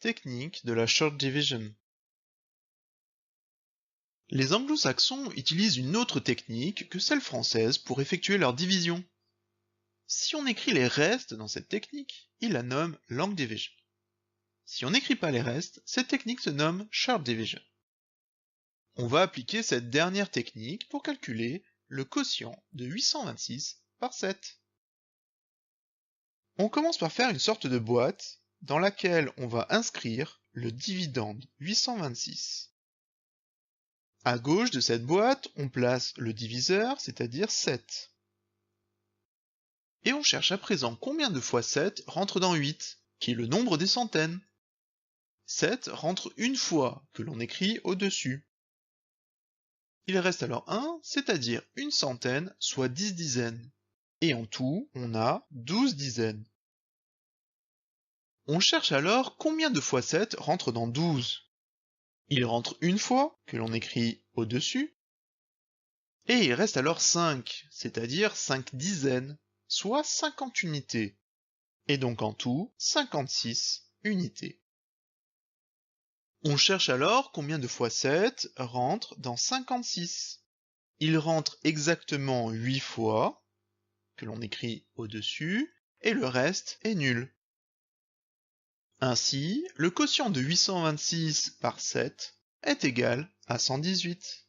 Technique de la short division. Les anglo-saxons utilisent une autre technique que celle française pour effectuer leur division. Si on écrit les restes dans cette technique, ils la nomment long division. Si on n'écrit pas les restes, cette technique se nomme short division. On va appliquer cette dernière technique pour calculer le quotient de 826 par 7. On commence par faire une sorte de boîte dans laquelle on va inscrire le dividende 826. À gauche de cette boîte, on place le diviseur, c'est-à-dire 7. Et on cherche à présent combien de fois 7 rentre dans 8, qui est le nombre des centaines. 7 rentre une fois, que l'on écrit au-dessus. Il reste alors 1, c'est-à-dire une centaine, soit 10 dizaines. Et en tout, on a 12 dizaines. On cherche alors combien de fois 7 rentre dans 12. Il rentre une fois, que l'on écrit au-dessus. Et il reste alors 5, c'est-à-dire 5 dizaines, soit 50 unités. Et donc en tout, 56 unités. On cherche alors combien de fois 7 rentre dans 56. Il rentre exactement 8 fois, que l'on écrit au-dessus, et le reste est nul. Ainsi, le quotient de 826 par 7 est égal à 118.